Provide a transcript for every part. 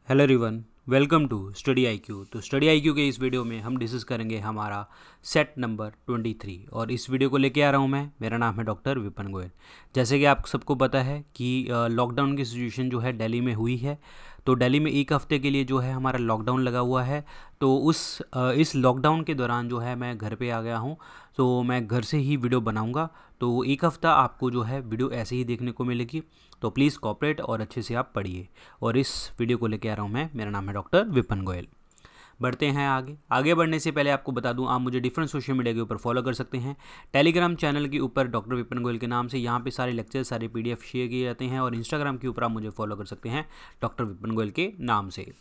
Hello everyone, welcome to study IQ. तो study IQ के इस वीडियो में हम डिस्कस करेंगे हमारा सेट नंबर 23 और इस वीडियो को लेके आ रहा हूँ मैं। मेरा नाम है डॉक्टर विपिन गोयल। जैसे कि आप सबको पता है कि लॉकडाउन की सिचुएशन जो है दिल्ली में हुई है। तो दिल्ली में एक हफ़्ते के लिए जो है हमारा लॉकडाउन लगा हुआ है। तो इस लॉकडाउन के दौरान जो है मैं घर पे आ गया हूँ। तो मैं घर से ही वीडियो बनाऊँगा। तो एक हफ़्ता आपको जो है वीडियो ऐसे ही देखने को मिलेगी। तो प्लीज़ कॉपरेट और अच्छे से आप पढ़िए। और इस वीडियो को लेके आ रहा हूँ मैं। मेरा नाम है डॉक्टर विपिन गोयल। बढ़ते हैं आगे बढ़ने से पहले आपको बता दूं, आप मुझे डिफरेंट सोशल मीडिया के ऊपर फॉलो कर सकते हैं। टेलीग्राम चैनल के ऊपर डॉक्टर विपिन गोयल के नाम से, यहाँ पे सारे लेक्चर सारे पीडीएफ शेयर किए जाते हैं। और इंस्टाग्राम के ऊपर आप मुझे फॉलो कर सकते हैं डॉक्टर विपिन गोयल के नाम से।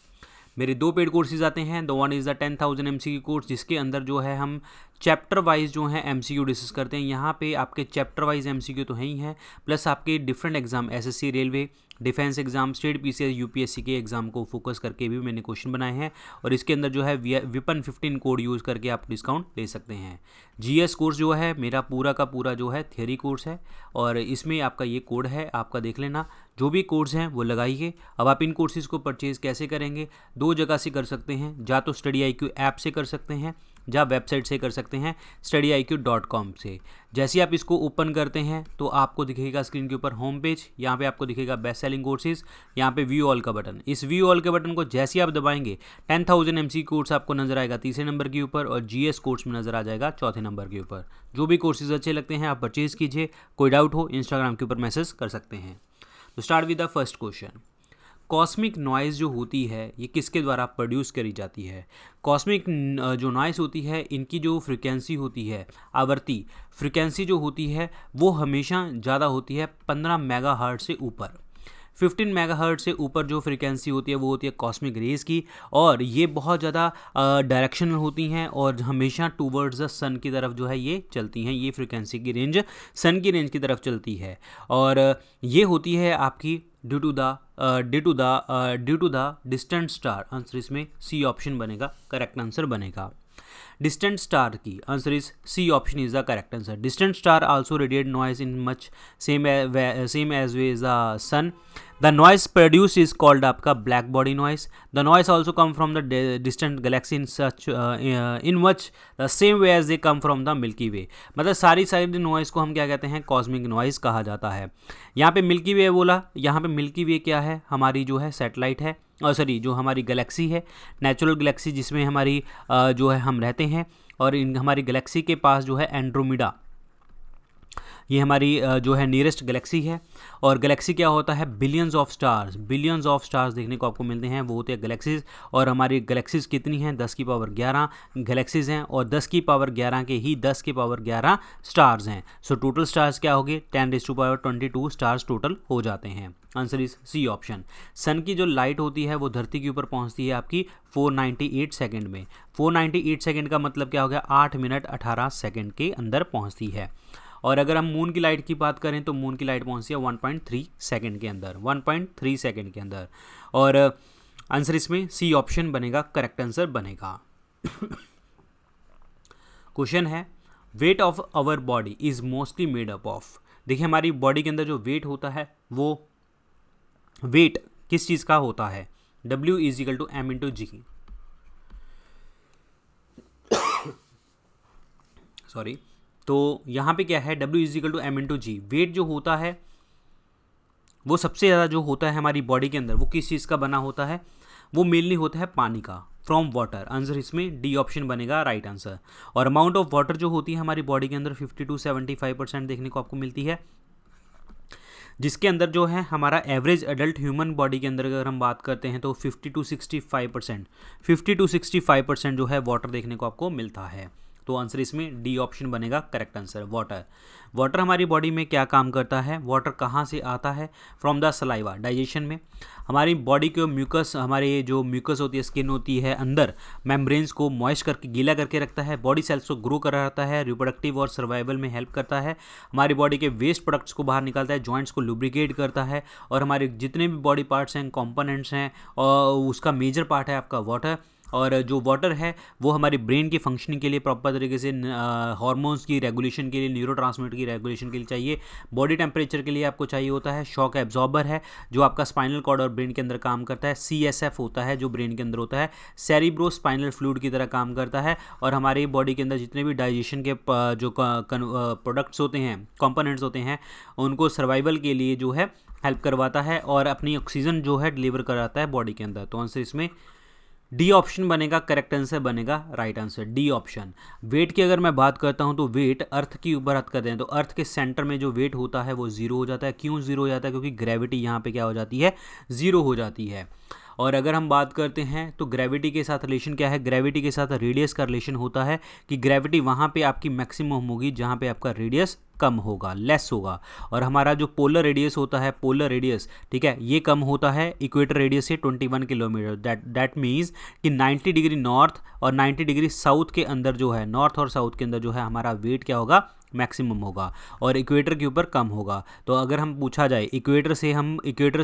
मेरे 2 पेड कोर्सेज आते हैं। The one is the 10,000 MCQ course, जिसके अंदर जो है हम चैप्टर वाइज जो है MCQ डिस्कस करते हैं। यहाँ पे आपके चैप्टर वाइज MCQ तो है ही हैं, प्लस आपके different exam SSC, railway, defence exam, state PCS, UPSC के एग्जाम को फोकस करके भी मैंने क्वेश्चन बनाए हैं। और इसके अंदर जो है विपन 15 कोड यूज़ करके आप डिस्काउंट ले सकते हैं। GS कोर्स जो है मेरा पूरा का पूरा जो है थियरी कोर्स है, और इसमें आपका ये कोड है, आपका देख लेना। जो भी कोर्स हैं वो लगाइए। अब आप इन कोर्सेज़ को परचेज़ कैसे करेंगे? 2 जगह से कर सकते हैं। या तो स्टडी IQ ऐप से कर सकते हैं, या वेबसाइट से कर सकते हैं studiiq.com से। जैसे ही आप इसको ओपन करते हैं तो आपको दिखेगा स्क्रीन के ऊपर होम पेज। यहाँ पे आपको दिखेगा बेस्ट सेलिंग कोर्सेज, यहाँ पे व्यू ऑल का बटन। इस व्यू ऑल के बटन को जैसे ही आप दबाएंगे 10,000 MCQ कोर्स आपको नजर आएगा 3रे नंबर के ऊपर, और GS कोर्स में नजर आ जाएगा 4थे नंबर के ऊपर। जो भी कोर्सेज अच्छे लगते हैं आप परचेज कीजिए। कोई डाउट हो इंस्टाग्राम के ऊपर मैसेज कर सकते हैं। तो start with the first question. Cosmic noise जो होती है ये किसके द्वारा प्रोड्यूस करी जाती है? कॉस्मिक जो नॉइज़ होती है, इनकी जो फ्रिक्वेंसी होती है, आवर्ती फ्रिक्वेंसी जो होती है वो हमेशा ज़्यादा होती है 15 मेगाहर्ट्ज़ से ऊपर। 15 मेगाहर्ट्ज़ से ऊपर जो फ्रिक्वेंसी होती है वो होती है कॉस्मिक रेज़ की, और ये बहुत ज़्यादा डायरेक्शन में होती हैं और हमेशा टूवर्ड्स द सन की तरफ जो है ये चलती हैं। ये फ्रिक्वेंसी की रेंज सन की रेंज की तरफ चलती है, और ये होती है आपकी due to the distant star. Answer इसमें सी ऑप्शन बनेगा, करेक्ट आंसर बनेगा। डिस्टेंट स्टार की answer is C option is the correct answer. Distant star also radiate noise in much same as way is the sun. The noise produce is called आपका black body noise. The noise also come from the distant galaxy in much the same way as they come from the Milky वे। मतलब सारी noise को हम क्या कहते हैं? Cosmic noise कहा जाता है। यहाँ पे मिल्की वे बोला, यहाँ पे मिल्की वे क्या है? हमारी जो है सैटेलाइट है, और सॉरी जो हमारी गैलेक्सी है, नेचुरल गैलेक्सी जिसमें हमारी जो है हम रहते हैं। और इन हमारी गैलेक्सी के पास जो है एंड्रोमेडा, ये हमारी जो है नियरेस्ट गैलेक्सी है। और गैलेक्सी क्या होता है? बिलियंस ऑफ स्टार्स देखने को आपको मिलते हैं, वो होते हैं गैलेक्सीज। और हमारी गैलेक्सीज कितनी हैं? 10 की पावर 11 गैलेक्सीज हैं, और 10 की पावर 11 के ही 10 की पावर 11 स्टार्स हैं। सो टोटल स्टार्स क्या होगी? 10⁻22 स्टार्स टोटल हो जाते हैं। Answer is C option. Sun की जो लाइट होती है वो धरती के ऊपर पहुंचती है आपकी 498 सेकेंड में। 498 सेकेंड का मतलब क्या हो गया? 8 मिनट 18 सेकेंड के अंदर पहुंचती है। और अगर हम मून की लाइट की बात करें तो मून की लाइट पहुंचती है 1.3 सेकेंड के अंदर, 1.3 सेकेंड के अंदर। और आंसर इसमें सी ऑप्शन बनेगा, करेक्ट आंसर बनेगा। क्वेश्चन है, weight of our body is mostly made up of. देखिए हमारी बॉडी के अंदर जो वेट होता है वो वेट किस चीज़ का होता है? W = m/g। सॉरी, तो यहाँ पे क्या है? W = m/g। वेट जो होता है वो सबसे ज़्यादा जो होता है हमारी बॉडी के अंदर वो किस चीज़ का बना होता है? वो मेनली होता है पानी का, फ्रॉम वाटर। आंसर इसमें डी ऑप्शन बनेगा, राइट आंसर। और अमाउंट ऑफ वाटर जो होती है हमारी बॉडी के अंदर 50 to 75% देखने को आपको मिलती है, जिसके अंदर जो है हमारा एवरेज अडल्ट ह्यूमन बॉडी के अंदर अगर हम बात करते हैं तो 50 to 65% जो है वाटर देखने को आपको मिलता है। तो आंसर इसमें डी ऑप्शन बनेगा, करेक्ट आंसर, वाटर। वाटर हमारी बॉडी में क्या काम करता है? वाटर कहाँ से आता है? फ्रॉम द सलाइवा, डाइजेशन में। हमारी बॉडी के म्यूकस, हमारे जो म्यूकस होती है, स्किन होती है, अंदर मेम्ब्रेन्स को मॉइस्ट करके गीला करके रखता है, बॉडी सेल्स को ग्रो कराता है, रिप्रोडक्टिव और सर्वाइवल में हेल्प करता है, हमारी बॉडी के वेस्ट प्रोडक्ट्स को बाहर निकालता है, जॉइंट्स को लुब्रिकेट करता है, और हमारे जितने भी बॉडी पार्ट्स हैं, कंपोनेंट्स हैं, और उसका मेजर पार्ट है आपका वाटर। और जो वाटर है वो हमारे ब्रेन की फंक्शनिंग के लिए प्रॉपर तरीके से, हार्मोन्स की रेगुलेशन के लिए, न्यूरोट्रांसमीटर की रेगुलेशन के लिए चाहिए, बॉडी टेम्परेचर के लिए आपको चाहिए होता है, शॉक एब्जॉर्बर है जो आपका स्पाइनल कॉर्ड और ब्रेन के अंदर काम करता है, CSF होता है जो ब्रेन के अंदर होता है, सेरिब्रो स्पाइनल फ्लूइड की तरह काम करता है, और हमारी बॉडी के अंदर जितने भी डाइजेशन के जो प्रोडक्ट्स होते हैं, कंपोनेंट्स होते हैं, उनको सर्वाइवल के लिए जो है हेल्प करवाता है और अपनी ऑक्सीजन जो है डिलीवर कराता है बॉडी के अंदर। तो आंसर इसमें डी ऑप्शन बनेगा, करेक्ट आंसर बनेगा, right answer D option. Weight की अगर मैं बात करता हूं तो वेट अर्थ की ऊपर बात करते हैं तो अर्थ के सेंटर में जो वेट होता है वो जीरो हो जाता है। क्यों जीरो हो जाता है? क्योंकि ग्रेविटी यहाँ पे क्या हो जाती है, जीरो हो जाती है। और अगर हम बात करते हैं तो ग्रेविटी के साथ रिलेशन क्या है, ग्रेविटी के साथ रेडियस का रिलेशन होता है कि ग्रेविटी वहाँ पे आपकी मैक्सिमम होगी जहाँ पे आपका रेडियस कम होगा, लेस होगा। और हमारा जो पोलर रेडियस होता है, पोलर रेडियस, ठीक है, ये कम होता है इक्वेटर रेडियस से 21 किलोमीटर। दैट मीन्स कि 90 डिग्री नॉर्थ और 90 डिग्री साउथ के अंदर जो है, नॉर्थ और साउथ के अंदर जो है हमारा वेट क्या होगा, मैक्सिमम होगा, और इक्वेटर के ऊपर कम होगा। तो अगर हम पूछा जाए इक्वेटर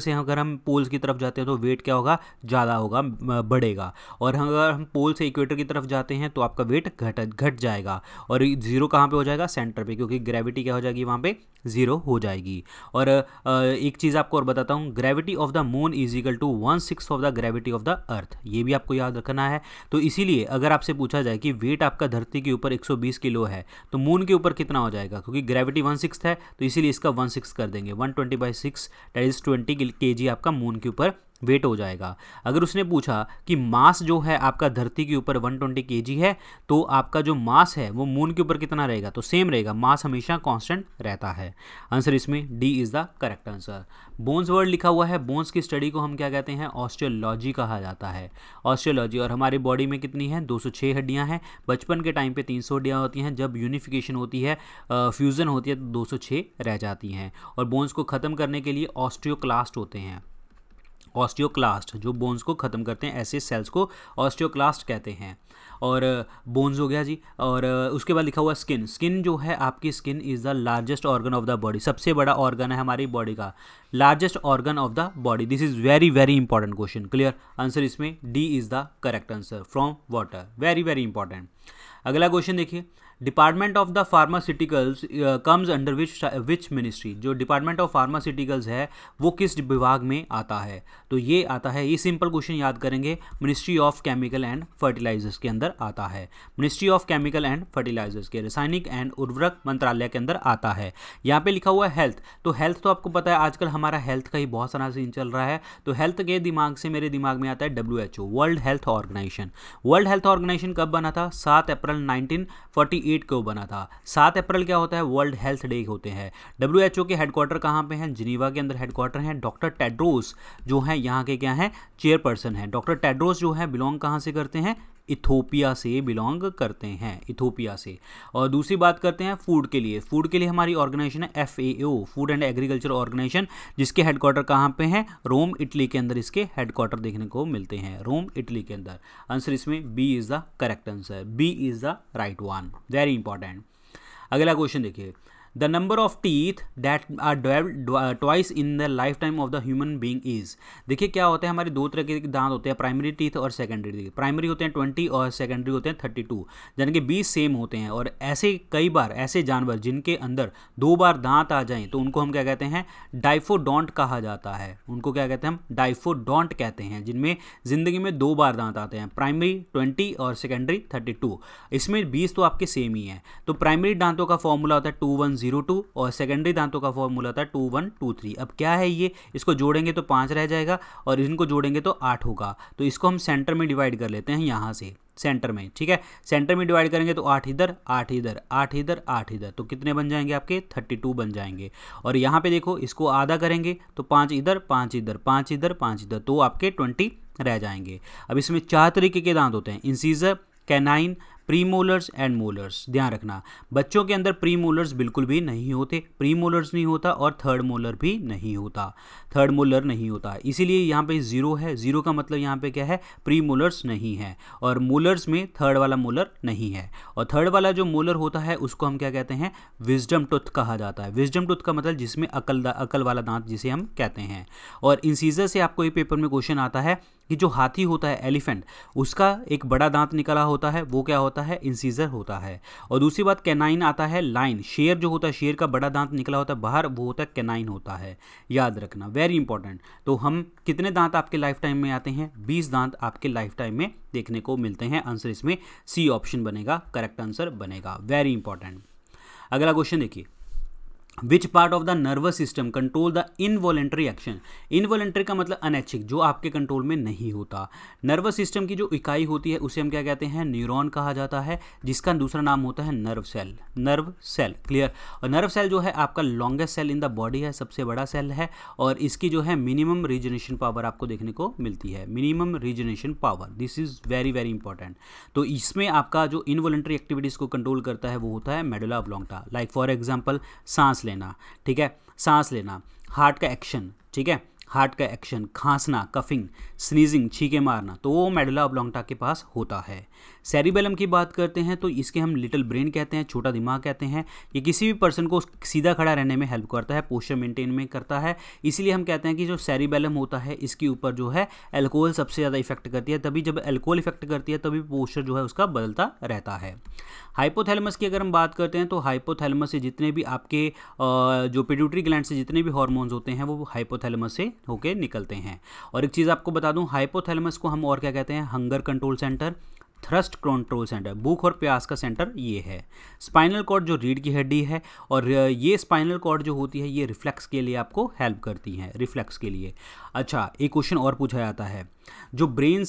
से अगर हम पोल्स की तरफ जाते हैं तो वेट क्या होगा, ज़्यादा होगा, बढ़ेगा। और अगर हम पोल से इक्वेटर की तरफ जाते हैं तो आपका वेट घट जाएगा। और जीरो कहाँ पे हो जाएगा, सेंटर पे, क्योंकि ग्रेविटी क्या हो जाएगी वहाँ पे, जीरो हो जाएगी। और एक चीज़ आपको और बताता हूँ, gravity of the moon is equal to 1/6 of the gravity of the earth, ये भी आपको याद रखना है। तो इसीलिए अगर आपसे पूछा जाए कि वेट आपका धरती के ऊपर 120 किलो है तो मून के ऊपर कितना हो जाएगा, क्योंकि ग्रेविटी 1/6 है तो इसीलिए इसका 1/6 कर देंगे, 120/6 दैट इज 20 kg आपका मून के ऊपर वेट हो जाएगा। अगर उसने पूछा कि मास जो है आपका धरती के ऊपर 120 kg है तो आपका जो मास है वो मून के ऊपर कितना रहेगा, तो सेम रहेगा, मास हमेशा कांस्टेंट रहता है। आंसर इसमें D is the correct answer. Bones word लिखा हुआ है, बोन्स की स्टडी को हम क्या कहते हैं, ऑस्टियोलॉजी कहा जाता है, ऑस्टियोलॉजी। और हमारी बॉडी में कितनी है, 206 हड्डियां हैं। बचपन के टाइम पे 300 हड्डियां होती हैं, जब यूनिफिकेशन होती है, फ्यूज़न होती है तो 206 रह जाती हैं। और बोन्स को ख़त्म करने के लिए ऑस्टियोक्लास्ट होते हैं, ऑस्टियोक्लास्ट जो बोन्स को ख़त्म करते हैं, ऐसे सेल्स को ऑस्टियोक्लास्ट कहते हैं। और बोन्स हो गया जी। और उसके बाद लिखा हुआ स्किन, स्किन जो है आपकी skin is the largest organ of the body, सबसे बड़ा ऑर्गन है हमारी बॉडी का, largest organ of the body. This is very very important question, clear. Answer इसमें D is the correct answer, from water, very very important. अगला question देखिए, department of the pharmaceuticals comes under which ministry, जो department of pharmaceuticals है वो किस विभाग में आता है, तो ये आता है, ये सिंपल क्वेश्चन याद करेंगे, ministry of chemical and fertilizers के अंदर आता है, ministry of chemical and fertilizers के, रासायनिक एंड उर्वरक मंत्रालय के अंदर आता है। यहाँ पे लिखा हुआ है हेल्थ, तो हेल्थ तो आपको पता है आजकल हमारा हेल्थ का ही बहुत सारा सीन चल रहा है, तो हेल्थ के दिमाग से मेरे दिमाग में आता है WHO, world health organization. World health organization कब बना था, 7 अप्रैल 1948 को बना था। 7 अप्रैल क्या होता है, वर्ल्ड हेल्थ डे होते हैं। WHO के हेडक्वार्टर कहाँ पे हैं, जिनीवा के अंदर हेडक्वार्टर हैं। डॉक्टर टेड्रोस जो है यहाँ के क्या है, चेयरपर्सन है। डॉक्टर टेड्रोस जो है बिलोंग कहाँ से करते हैं, इथोपिया से बिलोंग करते हैं, इथोपिया से। और दूसरी बात करते हैं फूड के लिए, फूड के लिए हमारी ऑर्गेनाइजेशन है FAO, food and agriculture organization, जिसके हेडक्वार्टर कहाँ पे हैं, रोम इटली के अंदर इसके हेडक्वार्टर देखने को मिलते हैं, रोम इटली के अंदर। आंसर इसमें B is the correct answer, B is the right one, very important. अगला क्वेश्चन देखिए, the number of teeth that are developed twice in the life time of the human being is. देखिए क्या होता है, हमारे दो तरह के दांत होते हैं, प्राइमरी टीथ और सेकेंडरी टीथ। प्राइमरी होते हैं 20 और सेकेंडरी होते हैं 32, यानी कि 20 सेम होते हैं। और ऐसे कई बार ऐसे जानवर जिनके अंदर 2 बार दांत आ जाएं तो उनको हम क्या कहते हैं, डाइफोडोंट कहा जाता है, उनको क्या कहते हैं हम, डाइफोडोंट कहते हैं, जिनमें जिंदगी में 2 बार दांत आते हैं। प्राइमरी 20 और सेकेंडरी 32, इसमें 20 तो आपके सेम ही हैं। तो प्राइमरी दांतों का फॉर्मूला होता है 2102 और सेकेंडरी दांतों का फॉर्मूला था 2123। अब क्या है ये, इसको जोड़ेंगे तो 5 रह जाएगा और इनको जोड़ेंगे तो 8 होगा। तो इसको हम सेंटर में डिवाइड कर लेते हैं, यहाँ से सेंटर में, ठीक है। सेंटर में डिवाइड करेंगे तो 8 इधर 8 इधर 8 इधर 8 इधर, तो कितने बन जाएंगे आपके, 32 बन जाएंगे। और यहाँ पे देखो इसको आधा करेंगे तो 5 इधर 5 इधर 5 इधर 5 इधर, तो आपके 20 रह जाएंगे। अब इसमें 4 तरीके के दांत होते हैं, incisor, canine, premolars and molars. ध्यान रखना, बच्चों के अंदर प्रीमोलर्स बिल्कुल भी नहीं होते, प्रीमोलर्स नहीं होता और थर्ड मोलर भी नहीं होता, थर्ड मोलर नहीं होता। इसीलिए यहाँ पे 0 है, 0 का मतलब यहाँ पे क्या है, प्रीमोलर्स नहीं है। और मोलर्स में थर्ड वाला मोलर नहीं है। और थर्ड वाला जो मोलर होता है उसको हम क्या कहते हैं, विजडम टूथ कहा जाता है। विजडम टूथ का मतलब जिसमें अकल वाला दांत जिसे हम कहते हैं। और इंसीजर से आपको ये पेपर में क्वेश्चन आता है, कि जो हाथी होता है एलिफेंट, उसका एक बड़ा दांत निकला होता है, वो क्या होता है, इंसीजर होता है। और दूसरी बात कैनाइन आता है, लाइन, शेर जो होता है, शेर का बड़ा दांत निकला होता है बाहर, वो होता है कैनाइन होता है, याद रखना, वेरी इंपॉर्टेंट। तो हम कितने दांत आपके लाइफ टाइम में आते हैं, 20 दांत आपके लाइफ टाइम में देखने को मिलते हैं। आंसर इसमें सी ऑप्शन बनेगा, करेक्ट आंसर बनेगा, वेरी इंपॉर्टेंट। अगला क्वेश्चन देखिए, which part of the nervous system control the involuntary action. Involuntary का मतलब अनैच्छिक, जो आपके कंट्रोल में नहीं होता। नर्वस सिस्टम की जो इकाई होती है उसे हम क्या कहते हैं, न्यूरॉन कहा जाता है, जिसका दूसरा नाम होता है nerve cell, nerve cell, clear. और नर्व सेल जो है आपका longest cell in the body है, सबसे बड़ा सेल है, और इसकी जो है मिनिमम रीजनरेशन पावर आपको देखने को मिलती है, minimum regeneration power, this is very very important. तो इसमें आपका जो इनवॉलेंट्री एक्टिविटीज़ को कंट्रोल करता है वो होता है मेडुला ऑब्लोंगटा, लाइक फॉर एग्जाम्पल सांस लेना, ठीक है, सांस लेना, हार्ट का एक्शन, ठीक है, हार्ट का एक्शन, खांसना, कफिंग, स्नीजिंग, छींके मारना, तो वो मेडुला ऑब्लोंगटा के पास होता है। सेरिबेलम की बात करते हैं तो इसके हम लिटिल ब्रेन कहते हैं, छोटा दिमाग कहते हैं। ये किसी भी पर्सन को सीधा खड़ा रहने में हेल्प करता है, पोस्चर मेंटेन में करता है, इसीलिए हम कहते हैं कि जो सेरिबेलम होता है इसके ऊपर जो है अल्कोहल सबसे ज़्यादा इफेक्ट करती है, तभी जब अल्कोहल इफेक्ट करती है तभी पोस्चर जो है उसका बदलता रहता है। हाइपोथैलेमस की अगर हम बात करते हैं तो हाइपोथैलेमस से जितने भी आपके जो पिट्यूटरी ग्लैंड से जितने भी हार्मोन्स होते हैं वो हाइपोथैलेमस से होके निकलते हैं। और एक चीज़ आपको बता दूं, हाइपोथैलेमस को हम और क्या कहते हैं, hunger control centre, thrust control centre, भूख और प्यास का सेंटर ये है। स्पाइनल कॉर्ड जो रीढ़ की हड्डी है, और ये स्पाइनल कॉर्ड जो होती है ये रिफ्लेक्स के लिए आपको हेल्प करती हैं, रिफ्लेक्स के लिए। अच्छा, एक क्वेश्चन और पूछा जाता है, जो ब्रेन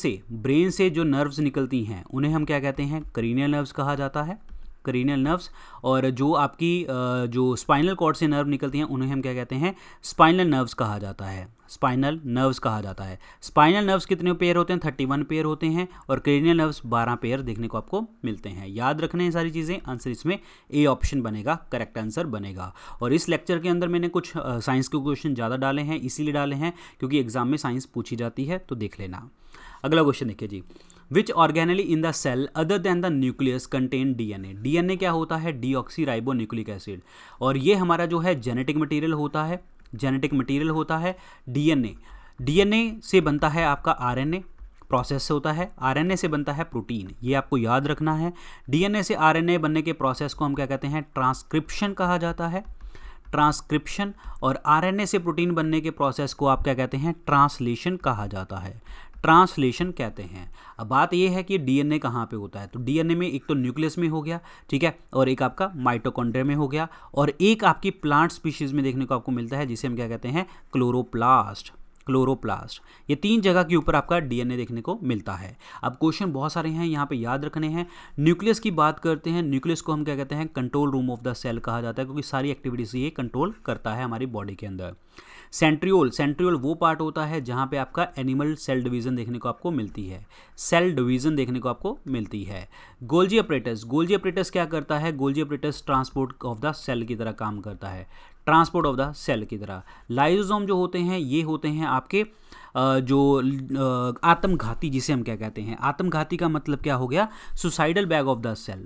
से जो नर्व्स निकलती हैं उन्हें हम क्या कहते हैं, क्रीनियल नर्व्स कहा जाता है, क्रीनियल नर्व्स। और जो आपकी जो स्पाइनल कॉर्ड से नर्व निकलती हैं उन्हें हम क्या कहते हैं, स्पाइनल नर्व्स कहा जाता है, स्पाइनल नर्व्स कहा जाता है। स्पाइनल नर्व्स कितने पेयर होते हैं, 31 पेयर होते हैं, और क्रेनियल नर्व्स 12 पेयर देखने को आपको मिलते हैं। याद रखने हैं सारी चीज़ें, आंसर इसमें ए ऑप्शन बनेगा, करेक्ट आंसर बनेगा। और इस लेक्चर के अंदर मैंने कुछ साइंस के क्वेश्चन ज़्यादा डाले हैं, इसीलिए डाले हैं क्योंकि एग्जाम में साइंस पूछी जाती है, तो देख लेना। अगला क्वेश्चन देखिए जी, which organelle in the cell other than the nucleus contain DNA. DNA क्या होता है, डीऑक्सी राइबो न्यूक्लिक एसिड, और ये हमारा जो है जेनेटिक मटेरियल होता है, जेनेटिक मटेरियल होता है डीएनए। डीएनए से बनता है आपका आरएनए, प्रोसेस से होता है, आरएनए से बनता है प्रोटीन, ये आपको याद रखना है। डीएनए से आरएनए बनने के प्रोसेस को हम क्या कहते हैं, ट्रांसक्रिप्शन कहा जाता है, ट्रांसक्रिप्शन। और आरएनए से प्रोटीन बनने के प्रोसेस को आप क्या कहते हैं, ट्रांसलेशन कहा जाता है, ट्रांसलेशन कहते हैं। अब बात यह है कि डीएनए कहाँ पे होता है, तो डीएनए में एक तो न्यूक्लियस में हो गया, ठीक है, और एक आपका माइटोकॉन्ड्रिया में हो गया, और एक आपकी प्लांट स्पीशीज में देखने को आपको मिलता है जिसे हम क्या कहते हैं, क्लोरोप्लास्ट, क्लोरोप्लास्ट। ये 3 जगह के ऊपर आपका डीएनए देखने को मिलता है। अब क्वेश्चन बहुत सारे हैं यहाँ पे, याद रखने हैं। न्यूक्लियस की बात करते हैं, न्यूक्लियस को हम क्या कहते हैं, control room of the cell कहा जाता है, क्योंकि सारी एक्टिविटीज ये कंट्रोल करता है हमारी बॉडी के अंदर। सेंट्रियोल, सेंट्रियोल वो पार्ट होता है जहाँ पे आपका एनिमल सेल डिवीजन देखने को आपको मिलती है, सेल डिवीजन देखने को आपको मिलती है। गोल्जी अपरेटस, गोल्जी अपरेटस क्या करता है, Golgi apparatus transport of the cell की तरह काम करता है, ट्रांसपोर्ट ऑफ द सेल की तरह। लाइसोसोम जो होते हैं ये होते हैं आपके जो आत्मघाती, जिसे हम क्या कहते हैं, आत्मघाती का मतलब क्या हो गया, suicidal bag of the cell.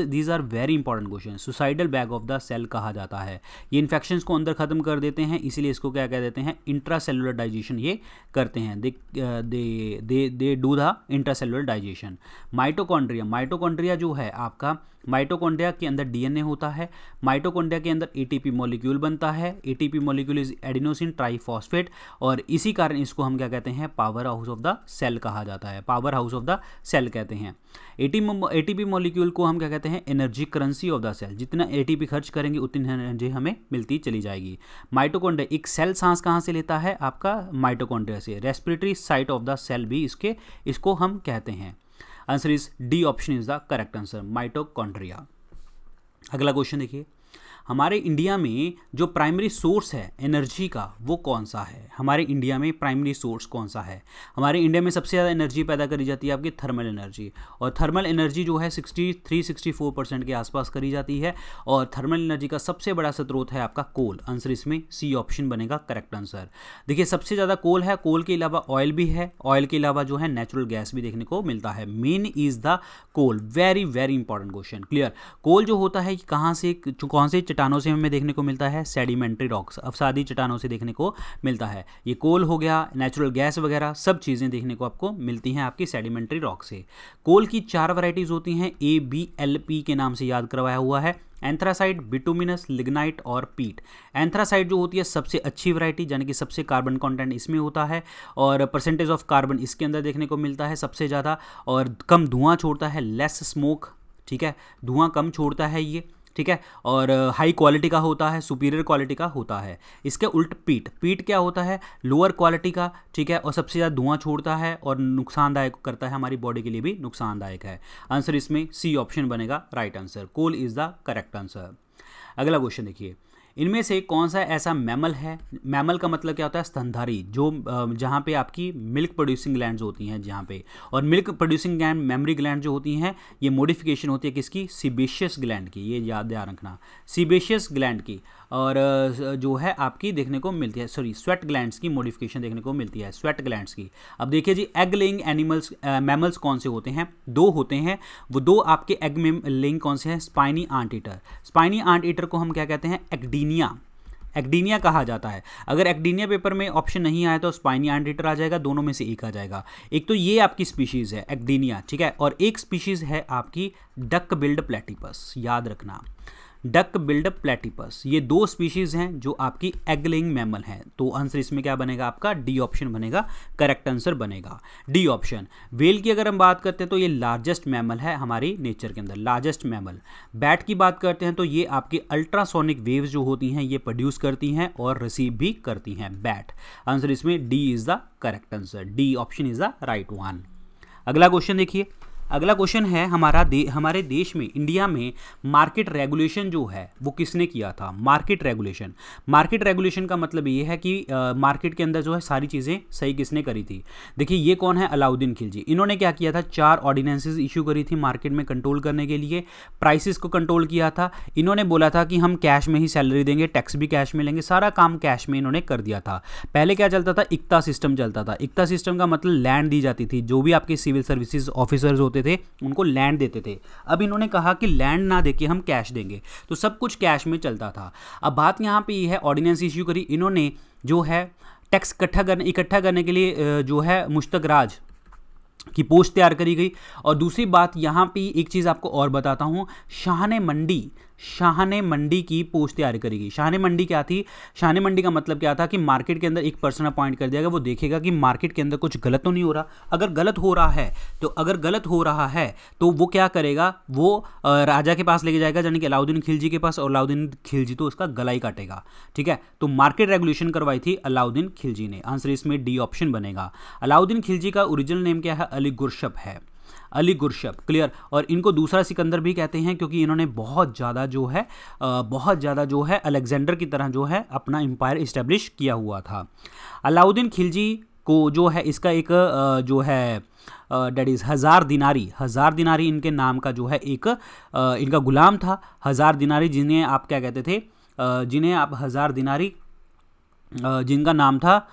These are very important question. Suicidal bag of the cell कहा जाता है, ये इन्फेक्शंस को अंदर खत्म कर देते हैं, इसीलिए इसको क्या कह देते हैं, इंट्रासेलुलर डाइजेशन ये करते हैं, they do the intracellular digestion. Mitochondria, mitochondria जो है आपका, माइटोकॉन्ड्रिया के अंदर डीएनए होता है, माइटोकॉन्ड्रिया के अंदर एटीपी मॉलिक्यूल बनता है, ATP molecule is adenosine triphosphate, और इसी कारण इसको हम क्या कहते हैं, power house of the cell कहा जाता है, power house of the cell कहते हैं। एटीपी मॉलिक्यूल को हम क्या कहते हैं, energy currency of the cell, जितना एटीपी खर्च करेंगे उतनी एनर्जी हमें मिलती चली जाएगी। माइटोकॉन्ड्रिया, एक सेल सांस कहाँ से लेता है, आपका माइटोकॉन्ड्रिया से। Respiratory site of the cell भी इसको हम कहते हैं। Answer is D option is the correct answer, mitochondria. अगला क्वेश्चन देखिए, हमारे इंडिया में जो प्राइमरी सोर्स है एनर्जी का वो कौन सा है, हमारे इंडिया में प्राइमरी सोर्स कौन सा है। हमारे इंडिया में सबसे ज़्यादा एनर्जी पैदा करी जाती है आपकी थर्मल एनर्जी, और थर्मल एनर्जी जो है 63-64% के आसपास करी जाती है, और थर्मल एनर्जी का सबसे बड़ा स्रोत है आपका कोल। आंसर इसमें सी ऑप्शन बनेगा, करेक्ट आंसर। देखिए सबसे ज़्यादा कोल है, कोल के अलावा ऑयल भी है, ऑयल के अलावा जो है नेचुरल गैस भी देखने को मिलता है। Main is the coal, very very important question, clear. Coal जो होता है कहाँ से, कौन से चट्टानों से हमें देखने को मिलता है? सेडिमेंट्री रॉक्स, अवसादी चट्टानों से देखने को मिलता है। ये कोल हो गया, नेचुरल गैस वगैरह सब चीज़ें देखने को आपको मिलती हैं आपकी सेडिमेंट्री रॉक से। कोल की 4 वैरायटीज़ होती हैं, ABLP के नाम से याद करवाया हुआ है। एंथ्रासाइट, बिटुमिनस, लिग्नाइट और पीट। एंथ्रासाइट जो होती है सबसे अच्छी वैरायटी, यानी कि सबसे कार्बन कंटेंट इसमें होता है और परसेंटेज ऑफ कार्बन इसके अंदर देखने को मिलता है सबसे ज़्यादा, और कम धुआं छोड़ता है, लेस स्मोक, ठीक है, धुआं कम छोड़ता है ये, ठीक है, और हाई क्वालिटी का होता है, सुपीरियर क्वालिटी का होता है। इसके उल्ट पीट क्या होता है? लोअर क्वालिटी का, ठीक है, और सबसे ज़्यादा धुआं छोड़ता है और नुकसानदायक करता है, हमारी बॉडी के लिए भी नुकसानदायक है। आंसर इसमें सी ऑप्शन बनेगा right answer. Coal is the correct answer. अगला क्वेश्चन देखिए, इनमें से कौन सा ऐसा मैमल है? मैमल का मतलब क्या होता है? स्तनधारी, जो जहाँ पे आपकी मिल्क प्रोड्यूसिंग ग्लैंड्स होती हैं जहाँ पे, और milk producing gland, mammary gland जो होती हैं, ये मॉडिफिकेशन होती है किसकी? सीबेशियस ग्लैंड की, ये याद रखना, सीबेशियस ग्लैंड की, और जो है आपकी देखने को मिलती है, सॉरी स्वेट ग्लैंड्स की मॉडिफिकेशन देखने को मिलती है, स्वेट ग्लैंड्स की। अब देखिए जी, एग लेइंग एनिमल्स मैमल्स कौन से होते हैं? 2 होते हैं, वो 2 आपके एग लेइंग कौन से हैं? Spiny anteater. Spiny anteater को हम क्या कहते हैं? एक्डीनिया कहा जाता है। अगर एक्डीनिया पेपर में ऑप्शन नहीं आया तो स्पाइनी आंट ईटर आ जाएगा, दोनों में से एक आ जाएगा। एक तो ये आपकी स्पीशीज़ है एक्डीनिया, ठीक है, और एक स्पीशीज़ है आपकी डक बिल्ड प्लेटिपस, याद रखना, डक बिल्ड प्लेटिपस। ये 2 स्पीशीज़ हैं जो आपकी एग लेइंग मैमल हैं। तो आंसर इसमें क्या बनेगा आपका? डी ऑप्शन बनेगा, करेक्ट आंसर बनेगा डी ऑप्शन। वेल की अगर हम बात करते हैं तो ये लार्जेस्ट मैमल है हमारी नेचर के अंदर, लार्जेस्ट मैमल। बैट की बात करते हैं तो ये आपकी अल्ट्रासोनिक वेव्स जो होती हैं ये प्रोड्यूस करती हैं और रिसीव भी करती हैं, बैट। आंसर इसमें D is the correct answer, D option is the right one. अगला क्वेश्चन देखिए, अगला क्वेश्चन है हमारे देश में, इंडिया में मार्केट रेगुलेशन जो है वो किसने किया था? मार्केट रेगुलेशन का मतलब ये है कि मार्केट के अंदर जो है सारी चीज़ें सही किसने करी थी? देखिए ये कौन है? अलाउद्दीन खिलजी। इन्होंने क्या किया था? 4 ऑर्डिनेंसेस इशू करी थी मार्केट में कंट्रोल करने के लिए, प्राइसेस को कंट्रोल किया था। इन्होंने बोला था कि हम कैश में ही सैलरी देंगे, टैक्स भी कैश में लेंगे, सारा काम कैश में इन्होंने कर दिया था। पहले क्या चलता था? इक्ता सिस्टम चलता था। इक्ता सिस्टम का मतलब लैंड दी जाती थी, जो भी आपके सिविल सर्विसेज ऑफिसर्स होते थे उनको लैंड देते थे। अब इन्होंने कहा कि लैंड ना देके हम कैश देंगे, तो सब कुछ कैश में चलता था। अब बात यहाँ पे ये है, ऑर्डिनेंस इश्यू करी इन्होंने, जो है टैक्स इकट्ठा करने के लिए जो है मुश्तक राज की पोस्ट तैयार करी गई। और दूसरी बात यहाँ पे एक चीज़ आपको और बताता हूँ, शाहने मंडी की पोस्ट तैयार करी गई। शाहने मंडी क्या थी? शाहने मंडी का मतलब क्या था कि मार्केट के अंदर एक पर्सन अपॉइंट कर दिया गया, वो देखेगा कि मार्केट के अंदर कुछ गलत तो नहीं हो रहा। अगर गलत हो रहा है तो वो क्या करेगा? वो राजा के पास लेके जाएगा, यानी कि अलाउद्दीन खिलजी के पास, और अलाउद्दीन खिलजी तो उसका गला ही काटेगा, ठीक है। तो मार्केट रेगुलेशन करवाई थी अलाउद्दीन खिलजी ने। आंसर इसमें डी ऑप्शन बनेगा। अलाउद्दीन खिलजी का ओरिजिनल नेम क्या है? अली गुरशप है, अली गुरशप, क्लियर। और इनको दूसरा सिकंदर भी कहते हैं क्योंकि इन्होंने बहुत ज़्यादा जो है अलेक्जेंडर की तरह जो है अपना एम्पायर इस्टेब्लिश किया हुआ था। अलाउद्दीन खिलजी को जो है इसका एक जो है डेट इज़ हजार दिनारी इनके नाम का जो है एक इनका गुलाम था। हजार दिनारी, जिन्हें आप क्या कहते थे? जिन्हें आप हजार दिनारी, जिनका नाम था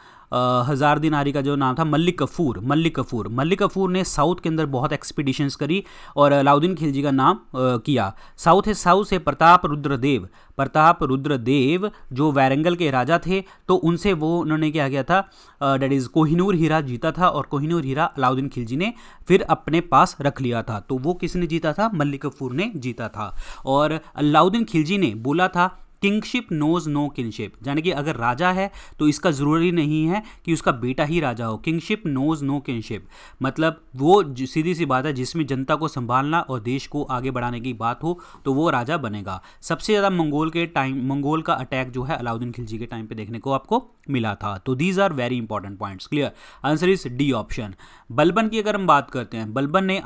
हजार दिनारी का जो नाम था मलिक कफूर ने साउथ के अंदर बहुत एक्सपीडिशंस करी और अलाउद्दीन खिलजी का नाम किया। साउथ से प्रताप रुद्र देव जो वारंगल के राजा थे, तो उनसे उन्होंने क्या किया था? डेट इज़ कोहिनूर हीरा जीता था, और कोहिनूर हीरा अलाउद्दीन खिलजी ने फिर अपने पास रख लिया था। तो वो किसने जीता था? मलिक कफूर ने जीता था। और अलाउद्दीन खिलजी ने बोला था किंगशिप नोज नो किंगशिप, यानी कि अगर राजा है तो इसका ज़रूरी नहीं है कि उसका बेटा ही राजा हो। किंगशिप नोज नो किंगशिप मतलब वो सीधी सी बात है, जिसमें जनता को संभालना और देश को आगे बढ़ाने की बात हो तो वो राजा बनेगा। सबसे ज़्यादा मंगोल का अटैक जो है अलाउद्दीन खिलजी के टाइम पे देखने को आपको मिला था। तो these are very important points, clear. Answer is D option. Balban की अगर हम बात करते हैं, बलबन ने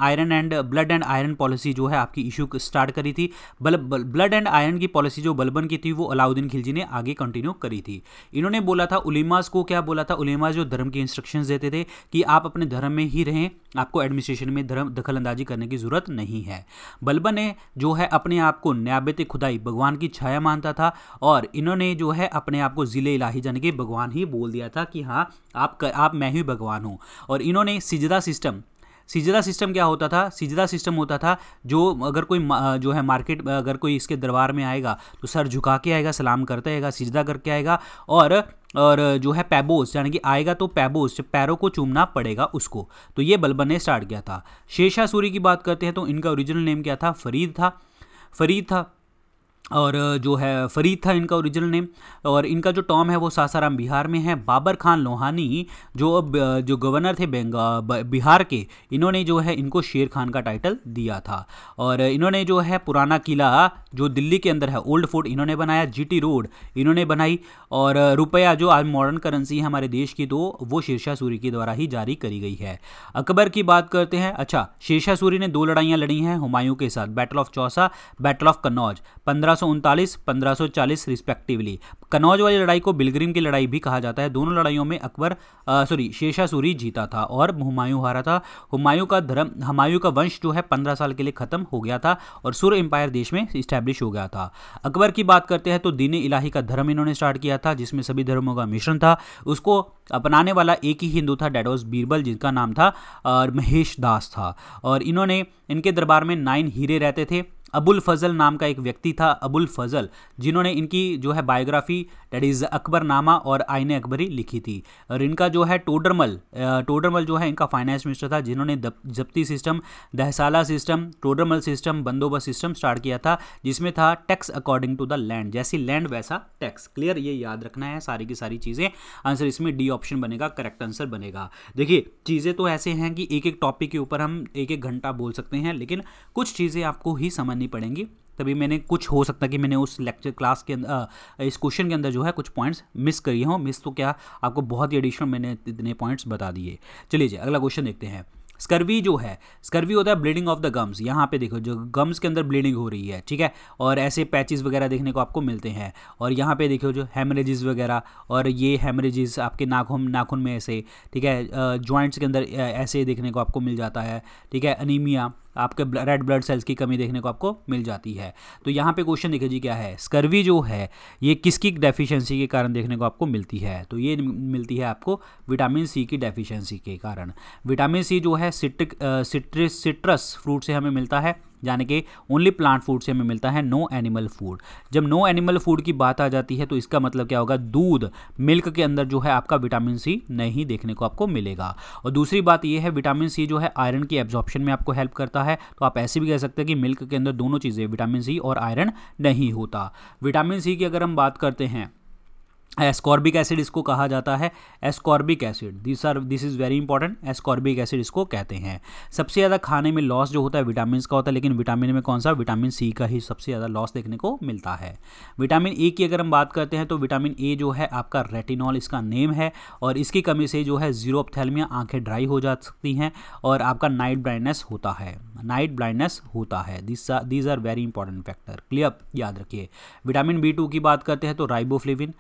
ब्लड एंड आयरन पॉलिसी जो है आपकी इशू स्टार्ट करी थी। ब्लड एंड आयरन की पॉलिसी जो बलबन की थी वो अलाउद्दीन खिलजी ने आगे कंटिन्यू करी थी। इन्होंने बोला था उलेमास को, क्या बोला था? उलेमास जो धर्म की इंस्ट्रक्शंस देते थे कि आप अपने धर्म में ही रहें, आपको एडमिनिस्ट्रेशन में दखल अंदाजी करने की जरूरत नहीं है। बलबन ने जो है अपने आप को न्याबत खुदाई, भगवान की छाया मानता था, और इन्होंने जो है अपने आप को जिले इलाही यानी कि भगवान ही बोल दिया था कि हाँ आप मैं ही भगवान हूँ। और इन्होंने सिजदा सिस्टम सिजदा सिस्टम क्या होता था? सिजदा सिस्टम होता था जो अगर कोई जो है मार्केट, अगर कोई इसके दरबार में आएगा तो सर झुका के आएगा, सलाम करते आएगा, सिजदा करके आएगा, और जो है पैबोस यानी कि आएगा तो पैबोस पैरों को चूमना पड़ेगा उसको। तो ये बलबन ने स्टार्ट किया था। शेरशाह सूरी की बात करते हैं तो इनका ओरिजिनल नेम क्या था? फरीद था और जो है फरीद था इनका ओरिजिनल नेम। और इनका जो टॉम है वो सासाराम बिहार में है। बाबर खान लोहानी जो गवर्नर थे बिहार के, इन्होंने जो है इनको शेर खान का टाइटल दिया था। और इन्होंने जो है पुराना किला जो दिल्ली के अंदर है, ओल्ड फोर्ट, इन्होंने बनाया। जीटी रोड इन्होंने बनाई। और रुपया जो आज मॉडर्न करेंसी है हमारे देश की, तो वो शेरशाह सूरी के द्वारा ही जारी करी गई है। अकबर की बात करते हैं। अच्छा, शेरशाह सूरी ने 2 लड़ाइयाँ लड़ी हैं हुमायूं के साथ, battle of Chausa, battle of Kannauj, 1539-1540 respectively. Kannauj वाली लड़ाई को बिलग्रिम की लड़ाई भी कहा जाता है। दोनों लड़ाइयों में शेरशाह सूरी जीता था और हुमायूं हारा था। हुमायूं का वंश जो है 15 साल के लिए खत्म हो गया था और सुर एम्पायर देश में इस्टेब्लिश हो गया था। अकबर की बात करते हैं तो दीन इलाही का धर्म इन्होंने स्टार्ट किया था, जिसमें सभी धर्मों का मिश्रण था। उसको अपनाने वाला एक ही हिंदू था, डेट वाज बीरबल, जिसका नाम था महेश दास था। और इनके दरबार में 9 हीरे रहते थे। अबुल फजल नाम का एक व्यक्ति था, अबुल फजल, जिन्होंने इनकी जो है बायोग्राफी दैट इज़ अकबरनामा और आईने अकबरी लिखी थी। और इनका जो है टोडरमल जो है इनका फाइनेंस मिनिस्टर था, जिन्होंने जब्ती सिस्टम, दहसाला सिस्टम, टोडरमल सिस्टम, बंदोबस्त सिस्टम स्टार्ट किया था, जिसमें था tax according to the land, जैसी लैंड वैसा टैक्स। क्लियर, ये याद रखना है सारी की सारी चीज़ें। आंसर इसमें डी ऑप्शन बनेगा, करेक्ट आंसर बनेगा। देखिए, चीज़ें तो ऐसे हैं कि एक एक टॉपिक के ऊपर हम 1-1 घंटा बोल सकते हैं, लेकिन कुछ चीज़ें आपको ही समझनी पड़ेंगी। तभी मैंने कुछ हो सकता है कि मैंने उस लेक्चर क्लास के अंदर इस क्वेश्चन के अंदर जो है कुछ पॉइंट्स मिस करिए हों। मिस तो क्या, आपको बहुत ही एडिशनल मैंने इतने पॉइंट्स बता दिए। चलिए जी, अगला क्वेश्चन देखते हैं। स्कर्वी जो है, स्कर्वी होता है ब्लीडिंग ऑफ द गम्स। यहाँ पे देखो, जो गम्स के अंदर ब्लीडिंग हो रही है, ठीक है, और ऐसे पैचेस वगैरह देखने को आपको मिलते हैं। और यहाँ पे देखो जो हेमरेजेस वगैरह, और ये हेमरेजेस आपके नाखून में ऐसे, ठीक है, जॉइंट्स के अंदर ऐसे देखने को आपको मिल जाता है, ठीक है। अनीमिया, आपके रेड ब्लड सेल्स की कमी देखने को आपको मिल जाती है। तो यहाँ पे क्वेश्चन देखिए जी क्या है, स्कर्वी जो है ये किसकी डेफिशिएंसी के कारण देखने को आपको मिलती है? तो ये मिलती है आपको विटामिन सी की डेफिशिएंसी के कारण। विटामिन सी जो है सिट्रस फ्रूट से हमें मिलता है, यानी कि ओनली प्लांट फूड से हमें मिलता है, नो एनिमल फूड। जब नो एनिमल फूड की बात आ जाती है तो इसका मतलब क्या होगा, दूध, मिल्क के अंदर जो है आपका विटामिन सी नहीं देखने को आपको मिलेगा। और दूसरी बात यह है, विटामिन सी जो है आयरन की एब्जॉर्प्शन में आपको हेल्प करता है। तो आप ऐसे भी कह सकते हैं कि मिल्क के अंदर दोनों चीज़ें, विटामिन सी और आयरन, नहीं होता। विटामिन सी की अगर हम बात करते हैं, एस्कॉर्बिक एसिड इसको कहा जाता है, ascorbic acid, this is very important, ascorbic acid इसको कहते हैं। सबसे ज़्यादा खाने में लॉस जो होता है विटामिन का होता है, लेकिन विटामिन में कौन सा, विटामिन सी का ही सबसे ज़्यादा लॉस देखने को मिलता है। विटामिन ए की अगर हम बात करते हैं तो विटामिन ए जो है आपका रेटिनॉल इसका नेम है, और इसकी कमी से जो है ज़ीरोऑप्थेल्मिया, आंखें ड्राई हो जा सकती हैं, और आपका नाइट ब्लाइंडनेस होता है। These are very important factor. Clear, याद रखिए। विटामिन B2 की बात करते हैं तो राइबोफ्लेविन,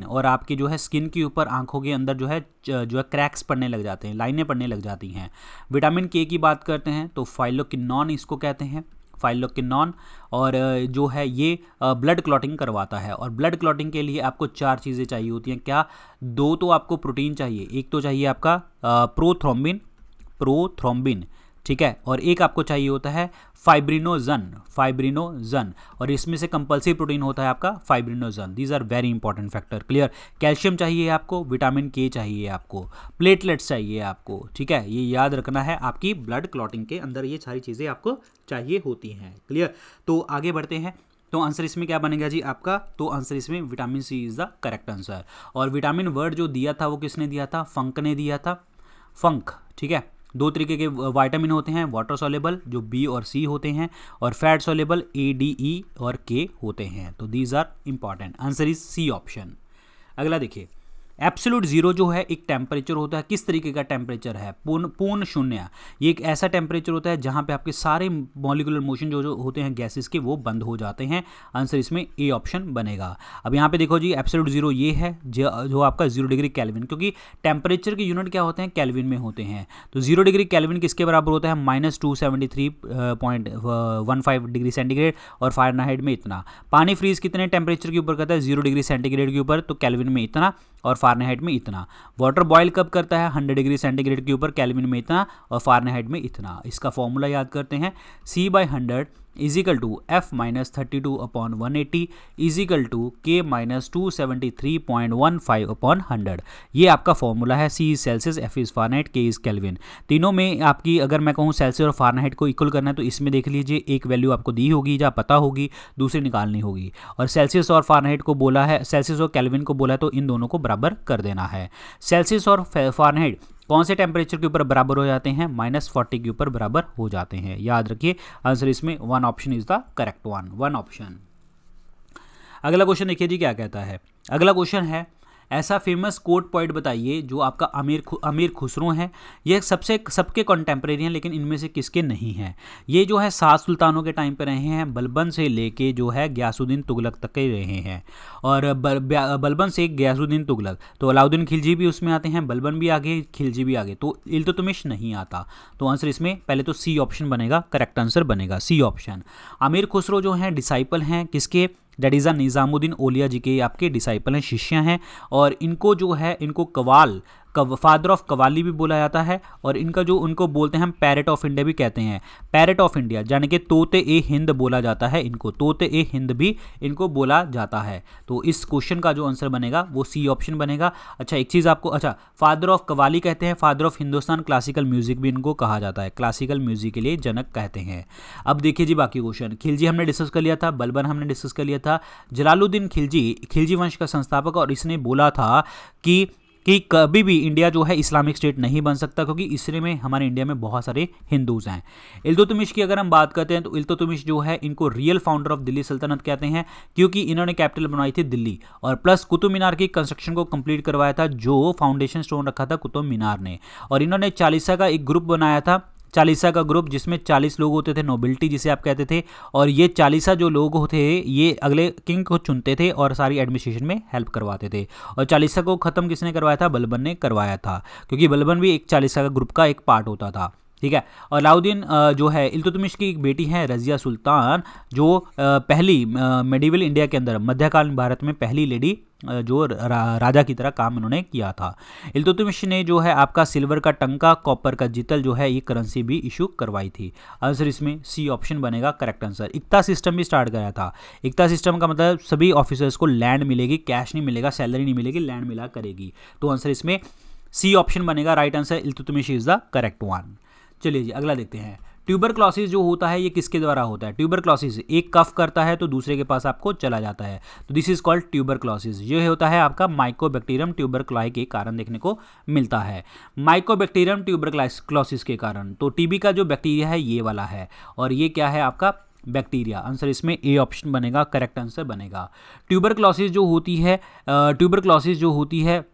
और आपकी जो है स्किन के ऊपर, आंखों के अंदर जो है क्रैक्स पड़ने लग जाते हैं, लाइनें पड़ने लग जाती हैं। विटामिन के की बात करते हैं तो फाइलोकिनॉन इसको कहते हैं, फाइलोकिनॉन, और जो है ये ब्लड क्लॉटिंग करवाता है। और ब्लड क्लॉटिंग के लिए आपको 4 चीज़ें चाहिए होती हैं। क्या? 2 तो आपको प्रोटीन चाहिए, एक तो चाहिए आपका प्रोथ्रोम्बिन, ठीक है, और एक आपको चाहिए होता है फाइब्रिनोजन, और इसमें से कंपल्सरी प्रोटीन होता है आपका fibrinogen. These are very important factor. Clear. Calcium चाहिए आपको, विटामिन के चाहिए आपको, प्लेटलेट्स चाहिए आपको, ठीक है, ये याद रखना है। आपकी ब्लड क्लॉटिंग के अंदर ये सारी चीज़ें आपको चाहिए होती हैं। क्लियर। तो आगे बढ़ते हैं। तो आंसर इसमें क्या बनेगा जी आपका? तो आंसर इसमें vitamin C is the correct answer. और विटामिन वर्ड जो दिया था वो किसने दिया था? फंक ने दिया था, फंक, ठीक है। 2 तरीके के विटामिन होते हैं, वाटर सॉल्युबल जो B और C होते हैं, और fat soluble A, D, E और K होते हैं। तो these are important. Answer is C option. अगला देखिए, एब्सोल्यूट जीरो जो है एक टेम्परेचर होता है। किस तरीके का टेम्परेचर है? पूर्ण शून्य। ये एक ऐसा टेम्परेचर होता है जहां पे आपके सारे मॉलिक्यूलर मोशन जो होते हैं गैसेस के, वो बंद हो जाते हैं। आंसर इसमें ए ऑप्शन बनेगा। अब यहाँ पे देखो जी, एब्सोल्यूट जीरो ये है जो आपका 0 डिग्री केल्विन, क्योंकि टेम्परेचर के यूनिट क्या होते हैं? केल्विन में होते हैं। तो 0 डिग्री केल्विन किसके बराबर होता है? -273.15 डिग्री सेंटीग्रेड, और फ़ारेनहाइट में इतना। पानी फ्रीज कितने टेम्परेचर के ऊपर करता है? 0 डिग्री सेंटीग्रेड के ऊपर, तो केल्विन में इतना, और फ़ारेनहाइट में इतना। वाटर बॉयल कब करता है? 100 डिग्री सेंटीग्रेड के ऊपर, केल्विन में इतना और फ़ारेनहाइट में इतना। इसका फॉर्मूला याद करते हैं, C/100 is equal to F minus 32 upon 180 is equal to K minus 273.15 upon 100। ये आपका फॉर्मूला है। C is Celsius, F is Fahrenheit, K is Kelvin. तीनों में आपकी अगर मैं कहूँ सेल्सियस और फ़ारेनहाइट को इक्वल करना है तो इसमें देख लीजिए एक वैल्यू आपको दी होगी या पता होगी, दूसरी निकालनी होगी। और सेल्सियस और फ़ारेनहाइट को बोला है, सेल्सियस और केल्विन को बोला है तो इन दोनों को बराबर कर देना है। सेल्सियस और फ़ारेनहाइट कौन से टेम्परेचर के ऊपर बराबर हो जाते हैं? -40 के ऊपर बराबर हो जाते हैं। याद रखिए आंसर इसमें 1 option is the correct one, 1 option. अगला क्वेश्चन देखिए जी क्या कहता है। अगला क्वेश्चन है, ऐसा फेमस कोर्ट पोइट बताइए जो आपका अमीर खुसरो हैं। ये सबके कंटेम्प्रेरी हैं, लेकिन इनमें से किसके नहीं हैं। ये जो है 7 सुल्तानों के टाइम पे रहे हैं, बलबन से लेके जो है गयासुद्दीन तुगलक तक के रहे हैं। और बलबन से गयासुद्दीन तुगलक, तो अलाउद्दीन खिलजी भी उसमें आते हैं, बलबन भी आगे, खिलजी भी आगे, तो इल्तुतमिश नहीं आता। तो आंसर इसमें पहले तो सी ऑप्शन बनेगा, करेक्ट आंसर बनेगा सी ऑप्शन। अमीर खुसरो जो हैं डिसाइपल हैं किसके? दैट इज़ निज़ामुद्दीन औलिया जी के आपके डिसाइपल हैं, शिष्य हैं। और इनको जो है इनको फादर ऑफ कवाली भी बोला जाता है। और इनका जो उनको बोलते हैं हम पैरेट ऑफ इंडिया भी कहते हैं, पैरेट ऑफ इंडिया यानी कि तोते ए हिंद बोला जाता है इनको, तोते ए हिंद भी इनको बोला जाता है। तो इस क्वेश्चन का जो आंसर बनेगा वो सी ऑप्शन बनेगा। अच्छा एक चीज़ आपको, अच्छा फादर ऑफ कवाली कहते हैं, father of Hindustan classical music भी इनको कहा जाता है, क्लासिकल म्यूजिक के लिए जनक कहते हैं। अब देखिए जी बाकी क्वेश्चन, खिलजी हमने डिस्कस कर लिया था, बलबन हमने डिस्कस कर लिया था। जलालुद्दीन खिलजी वंश का संस्थापक, और इसने बोला था कि कभी भी इंडिया जो है इस्लामिक स्टेट नहीं बन सकता, क्योंकि इसरे में हमारे इंडिया में बहुत सारे हिंदूज हैं। इल्तुतमिश की अगर हम बात करते हैं तो इल्तुतमिश जो है इनको रियल फाउंडर ऑफ दिल्ली सल्तनत कहते हैं, क्योंकि इन्होंने कैपिटल बनवाई थी दिल्ली, और प्लस कुतुब मीनार की कंस्ट्रक्शन को कंप्लीट करवाया था, जो फाउंडेशन स्टोन रखा था कुतुब मीनार ने। और इन्होंने चालीसा का एक ग्रुप बनाया था, चालीसा का ग्रुप, जिसमें 40 लोग होते थे, नोबिलिटी जिसे आप कहते थे। और ये 40 जो लोग होते ये अगले किंग को चुनते थे और सारी एडमिनिस्ट्रेशन में हेल्प करवाते थे। और 40 को ख़त्म किसने करवाया था? बलबन ने करवाया था, क्योंकि बलबन भी एक 40 का ग्रुप का एक पार्ट होता था। ठीक है। और अलाउद्दीन जो है इल्तुतमिश की एक बेटी है रज़िया सुल्तान, जो पहली मेडिवल इंडिया के अंदर मध्यकालीन भारत में पहली लेडी जो राजा की तरह काम उन्होंने किया था। इल्तुतमिश ने जो है आपका सिल्वर का टंका, कॉपर का जितल जो है ये करेंसी भी इशू करवाई थी। आंसर इसमें सी ऑप्शन बनेगा, करेक्ट आंसर। इक्ता सिस्टम भी स्टार्ट कराया था। इक्ता सिस्टम का मतलब सभी ऑफिसर्स को लैंड मिलेगी, कैश नहीं मिलेगा, सैलरी नहीं मिलेगी, लैंड मिला करेगी। तो आंसर इसमें सी ऑप्शन बनेगा, right answer. Iltutmish is the correct one. चलिए जी अगला देखते हैं। ट्यूबरक्लोसिस जो होता है ये किसके द्वारा होता है? ट्यूबरक्लोसिस, एक कफ करता है तो दूसरे के पास आपको चला जाता है, तो दिस इज कॉल्ड ट्यूबरक्लोसिस। ये होता है आपका माइकोबैक्टीरियम ट्यूबरक्लाई के कारण देखने को मिलता है, माइकोबैक्टीरियम ट्यूबरक्लोसिस के कारण। तो टीबी का जो बैक्टीरिया है ये वाला है, और ये क्या है आपका बैक्टीरिया। आंसर इसमें ए ऑप्शन बनेगा, करेक्ट आंसर बनेगा। ट्यूबरक्लोसिस जो होती है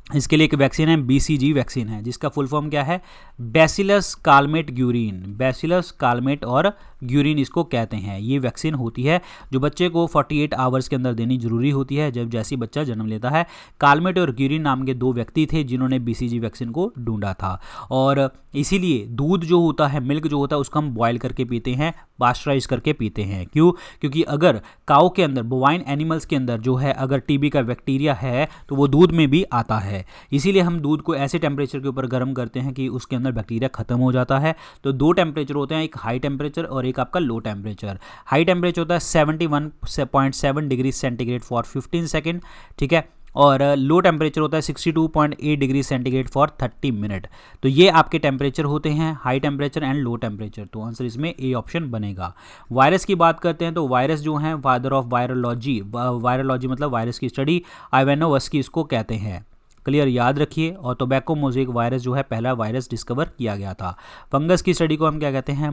इसके लिए एक वैक्सीन है, BCG वैक्सीन है, जिसका फुल फॉर्म क्या है? Bacillus Calmette Guérin, bacillus Calmette और ग्यूरिन इसको कहते हैं। ये वैक्सीन होती है जो बच्चे को 48 आवर्स के अंदर देनी जरूरी होती है जब जैसे बच्चा जन्म लेता है। कालमेट और ग्यूरिन नाम के 2 व्यक्ति थे जिन्होंने BCG वैक्सीन को ढूंढा था। और इसीलिए दूध जो होता है, मिल्क जो होता है, उसको हम बॉयल करके पीते हैं, पास्चराइज करके पीते हैं। क्यों? क्योंकि अगर काऊ के अंदर, बोवाइन एनिमल्स के अंदर जो है अगर टीबी का बैक्टीरिया है तो वो दूध में भी आता है। इसीलिए हम दूध को ऐसे टेम्परेचर के ऊपर गर्म करते हैं कि उसके अंदर बैक्टीरिया खत्म हो जाता है। तो 2 टेम्परेचर होते हैं, एक हाई टेम्परेचर और एक आपका लो टेम्परेचर। हाई टेम्परेचर होता है 71.7 डिग्री सेंटीग्रेड फॉर 15 सेकेंड, ठीक है। और लो टेम्परेचर होता है 62.8 डिग्री सेंटीग्रेड फॉर 30 मिनट। तो ये आपके टेम्परेचर होते हैं, high temperature and low temperature. तो आंसर इसमें ए ऑप्शन बनेगा। वायरस की बात करते हैं तो वायरस जो है फादर ऑफ वायरोलॉजी, वायरोलॉजी मतलब वायरस की स्टडी, आइवेनोवस्की इसको कहते हैं। क्लियर, याद रखिए। और टोबैको मोज़ेक वायरस जो है पहला वायरस डिस्कवर किया गया था। फंगस की स्टडी को हम क्या कहते हैं?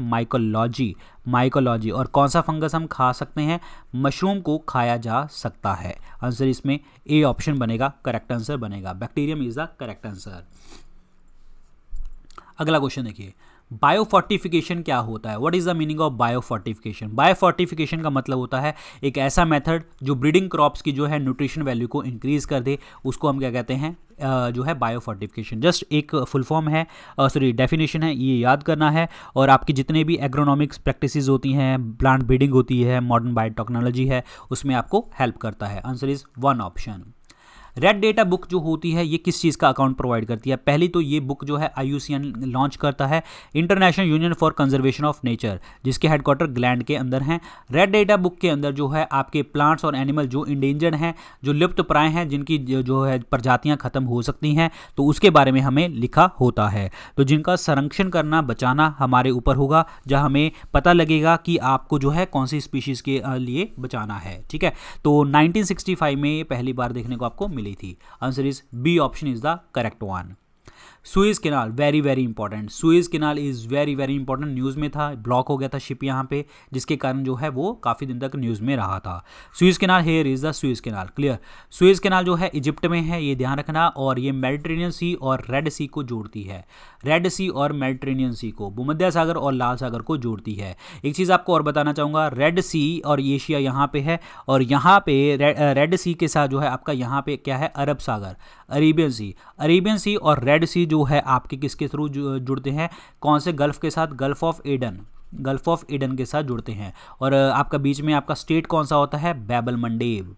माइकोलॉजी। और कौन सा फंगस हम खा सकते हैं? मशरूम को खाया जा सकता है। आंसर इसमें ए ऑप्शन बनेगा, करेक्ट आंसर बनेगा। Bacterium is the correct answer. अगला क्वेश्चन देखिए, बायोफोर्टिफिकेशन क्या होता है? What is the meaning of biofortification? Biofortification का मतलब होता है एक ऐसा मेथड जो ब्रीडिंग क्रॉप्स की जो है न्यूट्रिशन वैल्यू को इंक्रीज कर दे, उसको हम क्या कहते हैं? जो है बायोफोर्टिफिकेशन। जस्ट एक फुल फॉर्म है, डेफिनेशन है, ये याद करना है। और आपकी जितने भी एग्रोनॉमिक्स प्रैक्टिसेस होती हैं, प्लांट ब्रीडिंग होती है, मॉडर्न बायोटेक्नोलॉजी है, उसमें आपको हेल्प करता है। Answer is 1 option. Red data book जो होती है ये किस चीज़ का अकाउंट प्रोवाइड करती है? पहली तो ये बुक जो है IUCN लॉन्च करता है, international union for conservation of nature, जिसके हेडक्वार्टर ग्लैंड के अंदर हैं। रेड डेटा बुक के अंदर जो है आपके प्लांट्स और एनिमल जो इंडेंजर्ड हैं, जो लुप्त प्राय हैं, जिनकी जो है प्रजातियां खत्म हो सकती हैं, तो उसके बारे में हमें लिखा होता है। तो जिनका संरक्षण करना, बचाना हमारे ऊपर होगा, जहां हमें पता लगेगा कि आपको जो है कौन सी स्पीशीज के लिए बचाना है। ठीक है, तो 1965 में पहली बार देखने को आपको मिली थी। Answer is B option is the correct one. Suez canal very very important, Suez canal is very very important. News में था, ब्लॉक हो गया था शिप यहाँ पे, जिसके कारण जो है वो काफ़ी दिन तक न्यूज़ में रहा था। Suez canal, here is the Suez canal. Clear, Suez canal जो है इजिप्ट में है, ये ध्यान रखना, और ये मेडिटेरेनियन सी और रेड सी को जोड़ती है। रेड सी और मेडिटेरेनियन सी को, भूमध्य सागर और लाल सागर को जोड़ती है। एक चीज़ आपको और बताना चाहूँगा, रेड सी और एशिया यहाँ पे है, और यहाँ पे रेड सी के साथ जो है आपका यहाँ पे क्या है, अरब सागर, अरेबियन सी। अरेबियन सी और रेड सी जो है आपके किसके थ्रू जुड़ते हैं, कौन से गल्फ के साथ, gulf of Aden, gulf of Aden के साथ जुड़ते हैं। और आपका बीच में आपका स्टेट कौन सा होता है, बैबल मंडेब,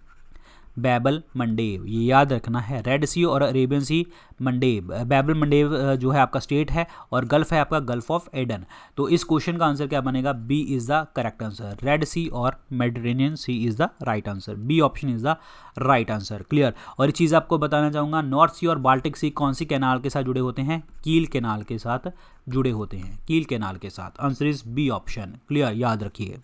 बैबल मंडेब, ये याद रखना है। रेड सी और अरेबियन सी, मंडेब, बैबल मंडेब जो है आपका स्टेट है, और गल्फ है आपका गल्फ ऑफ एडन। तो इस क्वेश्चन का आंसर क्या बनेगा, B is the correct answer. Red Sea और Mediterranean Sea is the right answer, B option is the right answer. Clear, और एक चीज़ आपको बताना चाहूँगा, नॉर्थ सी और बाल्टिक सी कौन सी कैनाल के साथ जुड़े होते हैं, कील कैनाल के साथ जुड़े होते हैं, कील कैनाल के साथ। Answer is B option. Clear, याद रखिए।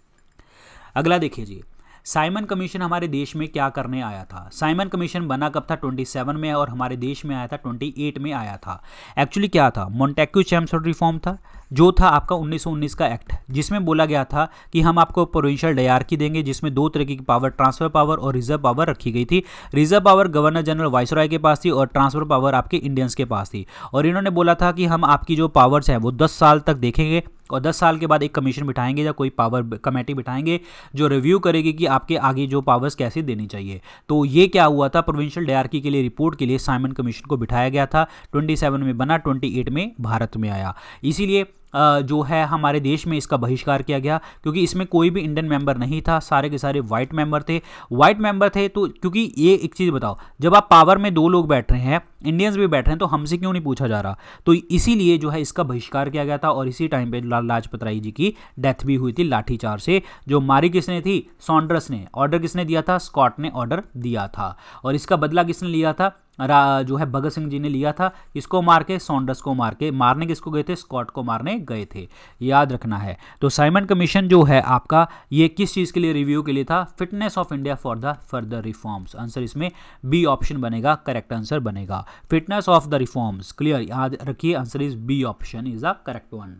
अगला देखिए जी, साइमन कमीशन हमारे देश में क्या करने आया था? साइमन कमीशन बना कब था, 27 में, और हमारे देश में आया था 28 में आया था। एक्चुअली क्या था, मोंटेक्यू चैम्सफोर्ड रिफॉर्म था, जो था आपका 1919 का एक्ट, जिसमें बोला गया था कि हम आपको प्रोविंशियल डायरकी देंगे, जिसमें दो तरीके की पावर, ट्रांसफर पावर और रिजर्व पावर रखी गई थी। Reserve power governor general viceroy के पास थी, और ट्रांसफर पावर आपके इंडियंस के पास थी। और इन्होंने बोला था कि हम आपकी जो पावर्स हैं वो 10 साल तक देखेंगे, और 10 साल के बाद एक कमीशन बिठाएंगे या कोई पावर कमेटी बिठाएंगे जो रिव्यू करेगी कि आपके आगे जो पावर्स कैसे देनी चाहिए। तो ये क्या हुआ था, प्रोविंशियल डायरकी के लिए रिपोर्ट के लिए साइमन कमीशन को बिठाया गया था। 27 में बना, 28 में भारत में आया। इसीलिए जो है हमारे देश में इसका बहिष्कार किया गया, क्योंकि इसमें कोई भी इंडियन मेंबर नहीं था, सारे के सारे वाइट मेंबर थे। वाइट मेंबर थे तो, क्योंकि ये एक चीज़ बताओ, जब आप पावर में दो लोग बैठ रहे हैं, इंडियंस भी बैठ रहे हैं, तो हमसे क्यों नहीं पूछा जा रहा? तो इसीलिए जो है इसका बहिष्कार किया गया था, और इसी टाइम पे लाला लाजपत राय जी की डेथ भी हुई थी लाठीचार्ज से। जो मारी किसने थी, सॉन्डर्स ने। ऑर्डर किसने दिया था, स्कॉट ने ऑर्डर दिया था। और इसका बदला किसने लिया था, जो है भगत सिंह जी ने लिया था। इसको मार के, सॉन्डर्स को मार के, मारने किसको गए थे, स्कॉट को मारने गए थे, याद रखना है। तो साइमन कमीशन जो है आपका, ये किस चीज़ के लिए रिव्यू के लिए था, fitness of India for the further reforms. Answer इसमें बी ऑप्शन बनेगा, करेक्ट आंसर बनेगा, fitness of the reforms. Clear, याद रखिए, answer is B option is the correct one.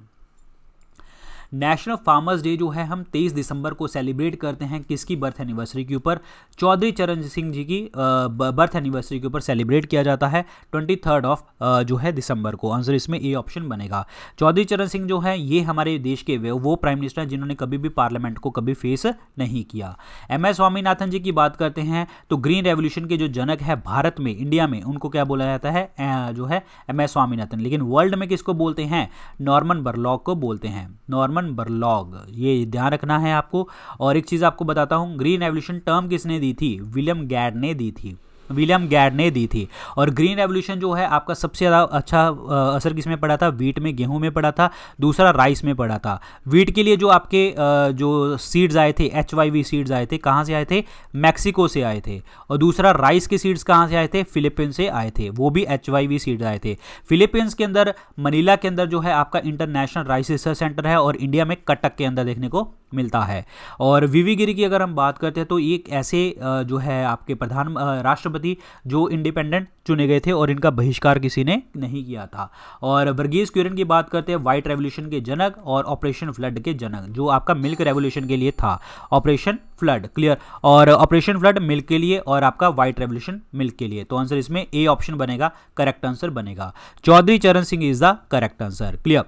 National farmers day जो है हम 23 दिसंबर को सेलिब्रेट करते हैं, किसकी बर्थ एनिवर्सरी के ऊपर, चौधरी चरण सिंह जी की बर्थ एनिवर्सरी के ऊपर सेलिब्रेट किया जाता है 23 ऑफ जो है दिसंबर को। आंसर इसमें ए ऑप्शन बनेगा। चौधरी चरण सिंह जो है ये हमारे देश के वो प्राइम मिनिस्टर जिन्होंने कभी भी पार्लियामेंट को कभी फेस नहीं किया। MS स्वामीनाथन जी की बात करते हैं तो ग्रीन रेवोल्यूशन के जो जनक है भारत में, इंडिया में, उनको क्या बोला जाता है, जो है MS स्वामीनाथन। लेकिन वर्ल्ड में किसको बोलते हैं, नॉर्मन बोरलॉग को बोलते हैं, नॉर्मन बोरलॉग, ये ध्यान रखना है आपको। और एक चीज आपको बताता हूं, ग्रीन रेवोल्यूशन टर्म किसने दी थी, विलियम गैड ने दी थी, विलियम गैड ने दी थी। और ग्रीन रेवोल्यूशन जो है आपका सबसे ज़्यादा अच्छा असर किस में पड़ा था, वीट में, गेहूं में पड़ा था, दूसरा राइस में पड़ा था। वीट के लिए जो आपके जो सीड्स आए थे, HYV सीड्स आए थे, कहाँ से आए थे, मैक्सिको से आए थे। और दूसरा राइस के सीड्स कहाँ से आए थे, फिलीपींस से आए थे, वो भी HYV सीड्स आए थे। फिलीपींस के अंदर, मनीला के अंदर जो है आपका इंटरनेशनल राइस रिसर्च सेंटर है, और इंडिया में कटक के अंदर देखने को मिलता है। और VV गिरी की अगर हम बात करते हैं तो एक ऐसे जो है आपके प्रधान राष्ट्रपति जो इंडिपेंडेंट चुने गए थे, और इनका बहिष्कार किसी ने नहीं किया था। और वर्गीस क्यूरन की बात करते हैं, व्हाइट रेवोल्यूशन के जनक और ऑपरेशन फ्लड के जनक, जो आपका मिल्क रेवोल्यूशन के लिए था, ऑपरेशन फ्लड। क्लियर, और ऑपरेशन फ्लड मिल्क के लिए, और आपका व्हाइट रेवोल्यूशन मिल्क के लिए। तो आंसर इसमें ए ऑप्शन बनेगा, करेक्ट आंसर बनेगा। चौधरी चरण Singh is the correct answer. Clear,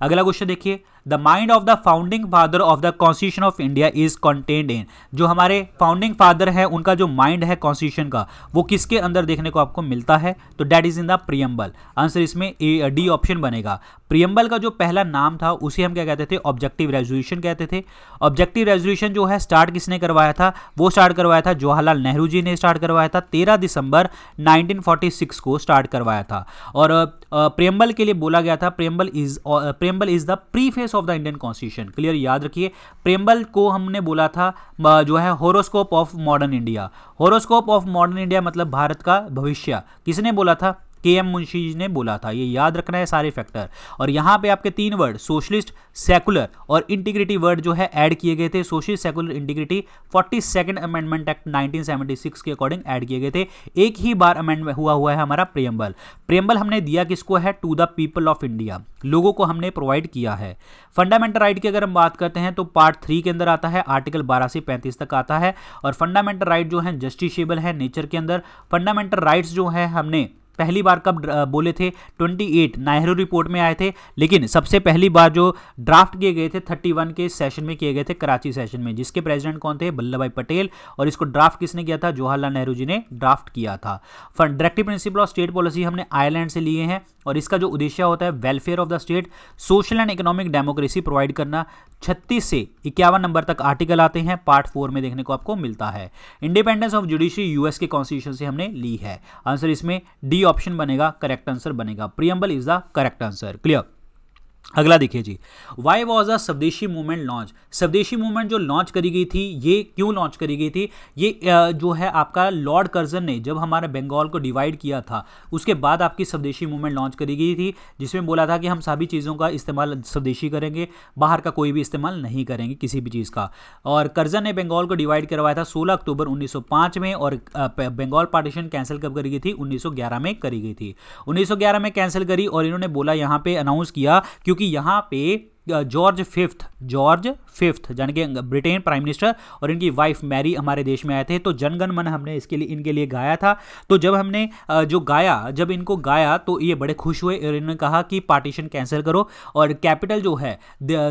अगला क्वेश्चन देखिए, the mind of the founding father of the constitution of India is contained in, जो हमारे फाउंडिंग फादर है उनका जो माइंड है कॉन्स्टिट्यूशन का वो किसके अंदर देखने को आपको मिलता है, तो that is in the preamble. Answer इसमें डी ऑप्शन बनेगा। प्रियम्बल का जो पहला नाम था उसे हम क्या कहते थे, ऑब्जेक्टिव रेजोल्यूशन कहते थे। ऑब्जेक्टिव रेजोल्यूशन जो है स्टार्ट किसने करवाया था, वो स्टार्ट करवाया था जवाहरलाल नेहरू जी ने स्टार्ट करवाया था, 13 दिसंबर 1946 को स्टार्ट करवाया था। और प्रियम्बल के लिए बोला गया था preamble is the preface of the Indian constitution. Clear, याद रखिए प्रियम्बल को हमने बोला था जो है horoscope of modern India. Horoscope of modern India मतलब भारत का भविष्य, किसने बोला था, के.एम. मुंशी जी ने बोला था। ये याद रखना है सारे फैक्टर। और यहाँ पे आपके 3 वर्ड सोशलिस्ट, सेकुलर और इंटीग्रिटी वर्ड जो है ऐड किए गए थे। Socialist, secular, integrity 42nd amendment act 1976 के अकॉर्डिंग ऐड किए गए थे। एक ही बार अमेंडमेंट हुआ है हमारा प्रियम्बल। प्रियम्बल हमने दिया किसको है, to the people of India, लोगों को हमने प्रोवाइड किया है। फंडामेंटल राइट की अगर हम बात करते हैं तो पार्ट 3 के अंदर आता है, आर्टिकल 12 से 35 तक आता है। और फंडामेंटल राइट जो है जस्टिसेबल है नेचर के अंदर। फंडामेंटल राइट्स जो है हमने पहली बार कब बोले थे, 28 नेहरू रिपोर्ट में आए थे, लेकिन सबसे पहली बार जो ड्राफ्ट किए गए थे 31 के सेशन में किए गए थे, कराची सेशन में, जिसके प्रेसिडेंट कौन थे, वल्लभ भाई पटेल। और इसको ड्राफ्ट किसने किया था, जवाहरलाल नेहरू जी ने ड्राफ्ट किया था। Directive principle of state policy हमने आयरलैंड से लिए हैं और इसका जो उद्देश्य होता है welfare of the state, social and economic democracy provide करना। 36 से 51 नंबर तक आर्टिकल आते हैं, पार्ट 4 में देखने को आपको मिलता है। इंडिपेंडेंस ऑफ जुडिशरी यूएस के कॉन्स्टिट्यूशन से हमने ली है। आंसर इसमें डी ऑप्शन बनेगा, करेक्ट आंसर बनेगा। Preamble is the correct answer. Clear. अगला देखिए जी, वाई वॉज अ स्वदेशी मूवमेंट लॉन्च। स्वदेशी मूवमेंट जो लॉन्च करी गई थी, ये क्यों लॉन्च करी गई थी, ये जो है आपका लॉर्ड कर्जन ने जब हमारे बंगाल को डिवाइड किया था उसके बाद आपकी स्वदेशी मूवमेंट लॉन्च करी गई थी, जिसमें बोला था कि हम सभी चीज़ों का इस्तेमाल स्वदेशी करेंगे, बाहर का कोई भी इस्तेमाल नहीं करेंगे किसी भी चीज़ का। और कर्जन ने बंगाल को डिवाइड करवाया था 16 अक्टूबर 1905 में। और बंगाल पार्टीशन कैंसिल कब करी गई थी, 1911 में करी गई थी। 1911 में कैंसिल करी और इन्होंने बोला यहाँ पे अनाउंस किया, क्योंकि यहाँ पे जॉर्ज फिफ्थ यानी कि ब्रिटेन प्राइम मिनिस्टर और इनकी वाइफ मैरी हमारे देश में आए थे, तो जनगण मन हमने इनके लिए गाया था। तो जब हमने जब इनको गाया तो ये बड़े खुश हुए और इन्होंने कहा कि पार्टीशन कैंसिल करो और कैपिटल जो है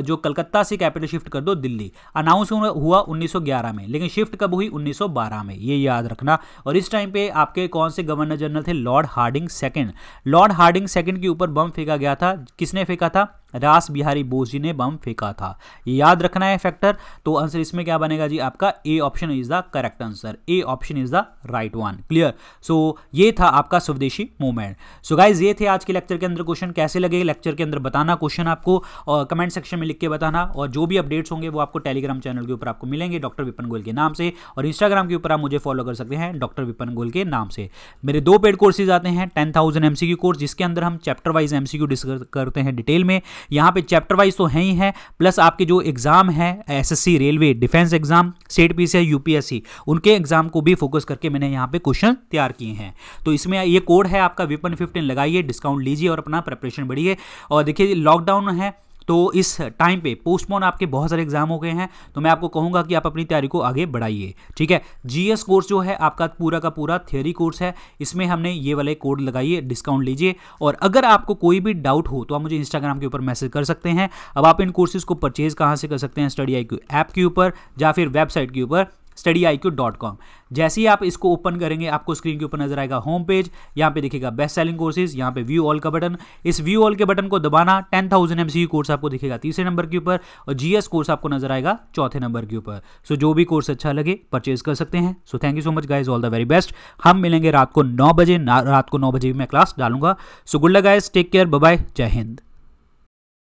जो कलकत्ता से कैपिटल शिफ्ट कर दो दिल्ली। अनाउंस हुआ 1911 में, लेकिन शिफ्ट कब हुई, 1912 में, ये याद रखना। और इस टाइम पे आपके कौन से गवर्नर जनरल थे, Lord Hardinge second. Lord Hardinge second के ऊपर बम फेंका गया था, किसने फेंका था, रास बिहारी बोस जी ने बम फेंका था। ये याद रखना है फैक्टर। तो आंसर इसमें क्या बनेगा जी, आपका A option is the correct answer. A option is the right one. Clear. So ये था आपका स्वदेशी मूवमेंट। सो गाइज ये थे आज के लेक्चर के अंदर क्वेश्चन। कैसे लगे लेक्चर के अंदर बताना क्वेश्चन आपको, और कमेंट सेक्शन में लिख के बताना। और जो भी अपडेट्स होंगे वो आपको टेलीग्राम चैनल के ऊपर आपको मिलेंगे डॉक्टर विपिन गोयल के नाम से, और इंस्टाग्राम के ऊपर आप मुझे फॉलो कर सकते हैं डॉक्टर विपिन गोयल के नाम से। मेरे 2 पेड कोर्सेज आते हैं, 10,000 MCQ कोर्स, जिसके अंदर हम चैप्टर वाइज MCQ डिस्कस करते हैं डिटेल में। यहाँ पे चैप्टर वाइज तो है ही है, प्लस आपके जो एग्जाम है SSC, railway, defence exam, state PCI, UPSC, उनके एग्जाम को भी फोकस करके मैंने यहाँ पे क्वेश्चन तैयार किए हैं। तो इसमें ये कोड है आपका विपिन 15, लगाइए, डिस्काउंट लीजिए और अपना प्रिपरेशन बढ़िए। और देखिए लॉकडाउन है तो इस टाइम पे पोस्टपोन आपके बहुत सारे एग्जाम हो गए हैं, तो मैं आपको कहूंगा कि आप अपनी तैयारी को आगे बढ़ाइए। ठीक है। GS कोर्स जो है आपका पूरा का पूरा थियोरी कोर्स है, इसमें हमने ये वाले कोड लगाइए, डिस्काउंट लीजिए। और अगर आपको कोई भी डाउट हो तो आप मुझे इंस्टाग्राम के ऊपर मैसेज कर सकते हैं। अब आप इन कोर्सेज को परचेज कहाँ से कर सकते हैं, StudyIQ ऐप के ऊपर या फिर वेबसाइट के ऊपर studyIQ.com। जैसे ही आप इसको ओपन करेंगे आपको स्क्रीन के ऊपर नजर आएगा होम पेज, यहाँ पे दिखेगा बेस्ट सेलिंग कोर्सेज, यहाँ पे व्यू ऑल का बटन, इस व्यू ऑल के बटन को दबाना, 10,000 MCQ कोर्स आपको दिखेगा 3रे नंबर के ऊपर और GS कोर्स आपको नजर आएगा 4थे नंबर के ऊपर। सो जो भी कोर्स अच्छा लगे परचेज कर सकते हैं। So thank you so much guys, all the very best. हम मिलेंगे रात को 9 बजे, रात को 9 बजे भी मैं क्लास डालूंगा। So good luck guys, take care, bye bye, जय हिंद।